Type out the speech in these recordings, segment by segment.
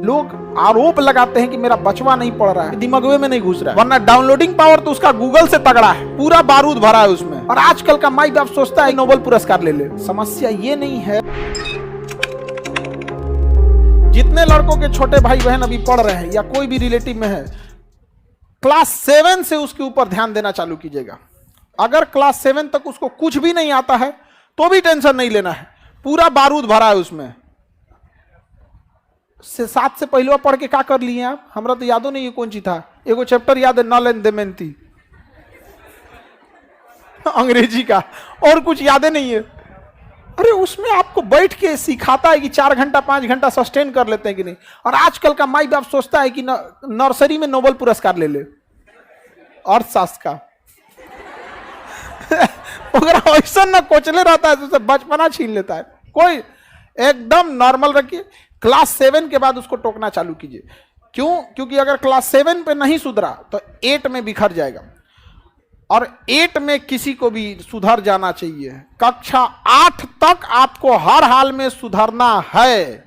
लोग आरोप लगाते हैं कि मेरा बचवा नहीं पढ़ रहा है, दिमागवे में नहीं घुस रहा है, वरना डाउनलोडिंग पावर तो उसका गूगल से तगड़ा है, पूरा बारूद भरा है उसमें। और आजकल का माई बाप सोचता है नोबेल पुरस्कार ले ले। समस्या ये नहीं है, जितने लड़कों के छोटे भाई बहन अभी पढ़ रहे हैं या कोई भी रिलेटिव में है, क्लास 7 से उसके ऊपर ध्यान देना चालू कीजिएगा। अगर क्लास 7 तक उसको कुछ भी नहीं आता है तो भी टेंशन नहीं लेना है, पूरा बारूद भरा है उसमें। 7 से पहले पढ़ के क्या कर लिए आप? हमरा तो यादो नहीं है कौन सी था, एगो चैप्टर याद है, नल एंड दमयंती अंग्रेजी का, और कुछ याद नहीं है। अरे उसमें आपको बैठ के सिखाता है कि 4 घंटा 5 घंटा सस्टेन कर लेते हैं कि नहीं। और आजकल का माई बाप सोचता है कि नर्सरी में नोबेल पुरस्कार ले ले अर्थशास्त्र का। अगर ऐसा ना कोचले रहता है तो उसे बचपना छीन लेता है। कोई एकदम नॉर्मल रखिए, क्लास 7 के बाद उसको टोकना चालू कीजिए। क्यों? क्योंकि अगर क्लास 7 पे नहीं सुधरा तो 8 में बिखर जाएगा, और 8 में किसी को भी सुधर जाना चाहिए। कक्षा 8 तक आपको हर हाल में सुधरना है,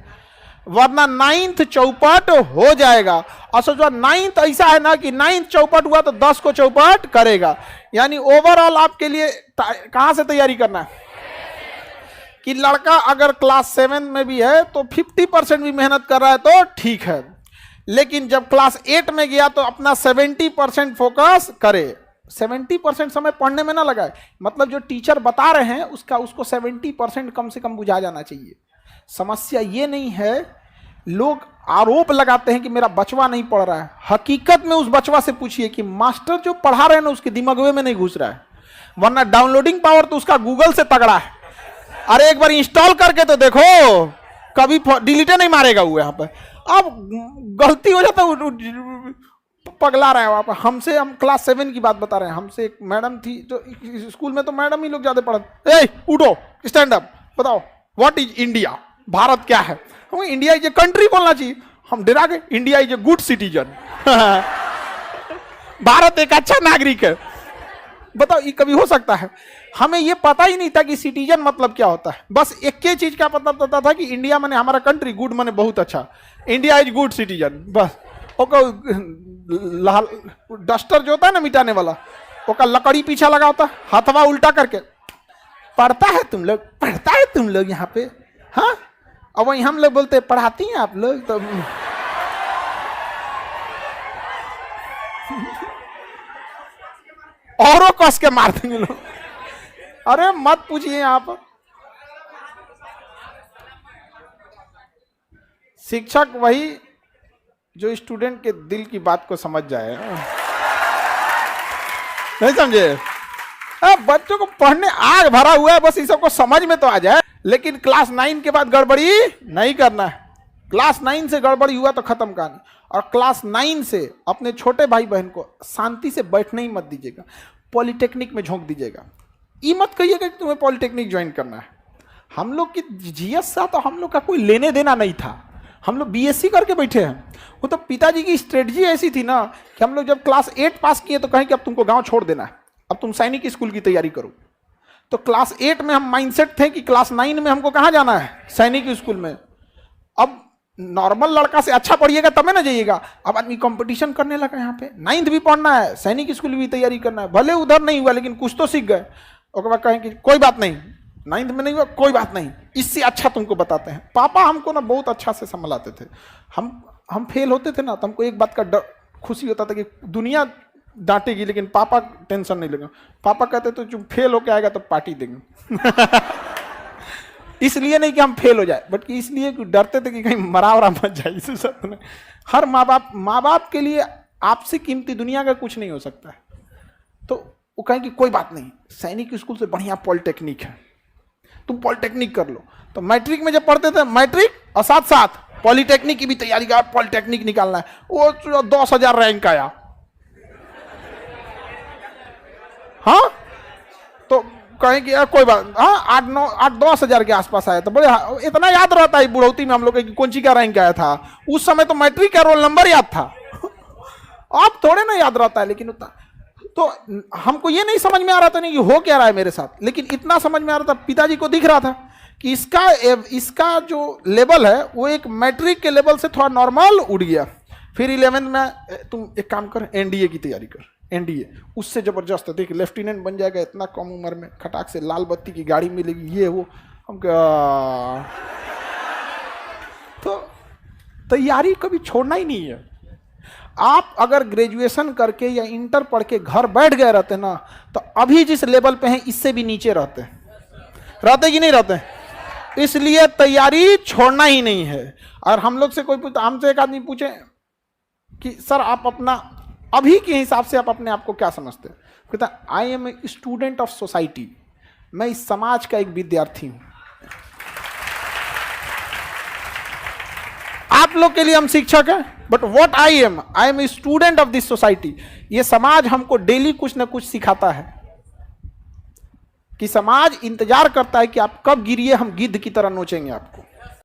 वरना 9th चौपट हो जाएगा। और सोचो 9th ऐसा है ना कि 9th चौपट हुआ तो 10 को चौपट करेगा। यानी ओवरऑल आपके लिए कहां से तैयारी करना है कि लड़का अगर क्लास 7 में भी है तो 50% भी मेहनत कर रहा है तो ठीक है, लेकिन जब क्लास 8 में गया तो अपना 70% फोकस करे। 70% समय पढ़ने में ना लगाए, मतलब जो टीचर बता रहे हैं उसको 70% कम से कम बुझा जाना चाहिए। समस्या ये नहीं है, लोग आरोप लगाते हैं कि मेरा बचवा नहीं पढ़ रहा है। हकीकत में उस बचवा से पूछिए कि मास्टर जो पढ़ा रहे हैं ना उसके दिमागवे में नहीं घुस रहा है, वरना डाउनलोडिंग पावर तो उसका गूगल से तगड़ा है। अरे एक बार इंस्टॉल करके तो देखो, कभी डिलीटे नहीं मारेगा वो। यहाँ पर अब गलती हो जाता है, पगला रहा है वहाँ पर। हमसे, हम क्लास 7 की बात बता रहे हैं, हमसे एक मैडम थी जो स्कूल में तो मैडम ही लोग ज्यादा पढ़ते। ए उठो, स्टैंड अप, बताओ व्हाट इज इंडिया, भारत क्या है? हम इंडिया इज ए कंट्री बोलना चाहिए, हम डरा गए। India is a good citizen, Bharat एक अच्छा नागरिक है। बताओ ये कभी हो सकता है? हमें ये पता ही नहीं था कि सिटीजन मतलब क्या होता है। बस एक ही चीज का पता था कि इंडिया माने हमारा कंट्री, गुड माने बहुत अच्छा, इंडिया इज गुड सिटीजन। बस ओका लाल डस्टर जो होता है ना मिटाने वाला, ओका लकड़ी पीछा लगा होता, हाथवा उल्टा करके पढ़ता है तुम लोग, पढ़ता है तुम लोग यहाँ पे, हाँ? अब वही हम लोग बोलते पढ़ाती हैं आप लोग तो औरों कस के मार देंगे लोग। अरे मत पूछिए आप, शिक्षक वही जो स्टूडेंट के दिल की बात को समझ जाए। नहीं समझे? बच्चों को पढ़ने आग भरा हुआ है, बस इस सबको समझ में तो आ जाए। लेकिन क्लास 9 के बाद गड़बड़ी नहीं करना है। क्लास 9 से गड़बड़ी हुआ तो खत्म कहानी। और क्लास 9 से अपने छोटे भाई बहन को शांति से बैठने ही मत दीजिएगा, पॉलिटेक्निक में झोंक दीजिएगा। ये मत कहिएगा कि तुम्हें पॉलिटेक्निक ज्वाइन करना है। हम लोग की जीएस सा तो हम लोग का कोई लेने देना नहीं था, हम लोग बीएससी करके बैठे हैं। वो तो पिताजी की स्ट्रेटजी ऐसी थी ना कि हम लोग जब क्लास 8 पास किए तो कहें कि अब तुमको गांव छोड़ देना है, अब तुम सैनिक स्कूल की तैयारी करो। तो क्लास 8 में हम माइंडसेट थे कि क्लास 9 में हमको कहाँ जाना है, सैनिक स्कूल में। अब नॉर्मल लड़का से अच्छा पढ़िएगा तब ना जाइएगा। अब आदमी कंपटीशन करने लगा, यहाँ पे 9th भी पढ़ना है, सैनिक स्कूल भी तैयारी करना है। भले उधर नहीं हुआ लेकिन कुछ तो सीख गए। उसके बाद कहें कि कोई बात नहीं, 9th में नहीं हुआ कोई बात नहीं, इससे अच्छा तुमको बताते हैं। पापा हमको ना बहुत अच्छा से संभलाते थे। हम फेल होते थे ना तो हमको एक बात का डर खुशी होता था कि दुनिया डांटेगी लेकिन पापा टेंशन नहीं लेगा। पापा कहते तो जो फेल होके आएगा तो पार्टी देंगे। इसलिए नहीं कि हम फेल हो जाए, बट इसलिए कि डरते थे कि कहीं मरा मत जाए। इसे सब नहीं। हर माँ बाप के लिए आपसे कीमती दुनिया का कुछ नहीं हो सकता है। तो वो कहें कि कोई बात नहीं, सैनिक स्कूल से बढ़िया पॉलिटेक्निक है, तुम पॉलिटेक्निक कर लो। तो मैट्रिक में जब पढ़ते थे, मैट्रिक और साथ साथ पॉलिटेक्निक की भी तैयारी कर, पॉलिटेक्निक निकालना है। वो 10,000 रैंक आया, हाँ तो कहें कि कोई बात, हाँ 8-10,000 के आसपास आया। तो बड़े इतना याद रहता है बुढ़ौती में हम लोग कौन सी का रैंक आया था। उस समय तो मैट्रिक का रोल नंबर याद था, अब थोड़े ना याद रहता है। लेकिन उतना तो हमको ये नहीं समझ में आ रहा था नहीं कि हो क्या रहा है मेरे साथ, लेकिन इतना समझ में आ रहा था, पिताजी को दिख रहा था कि इसका जो लेवल है वो एक मैट्रिक के लेवल से थोड़ा नॉर्मल उड़ गया। फिर 11th में तुम एक काम कर, एनडीए की तैयारी कर, एनडीए उससे जबरदस्त है, देख लेफ्टिनेंट बन जाएगा इतना कम उम्र में, खटाक से लाल बत्ती की गाड़ी मिलेगी, ये वो। हम तो तैयारी कभी छोड़ना ही नहीं है। आप अगर ग्रेजुएशन करके या इंटर पढ़ के घर बैठ गए रहते ना, तो अभी जिस लेवल पे हैं इससे भी नीचे रहते कि नहीं रहते। इसलिए तैयारी छोड़ना ही नहीं है। और हम लोग से कोई पूछता, हमसे एक आदमी पूछे कि सर आप अपना अभी के हिसाब से आप अपने आप को क्या समझते हैं, कहता I am a student of society, मैं इस समाज का एक विद्यार्थी हूं। आप लोग के लिए हम शिक्षक हैं, but what I am a student of this society. ये समाज हमको डेली कुछ ना कुछ सिखाता है, कि समाज इंतजार करता है कि आप कब गिरिए, हम गिद्ध की तरह नोचेंगे आपको।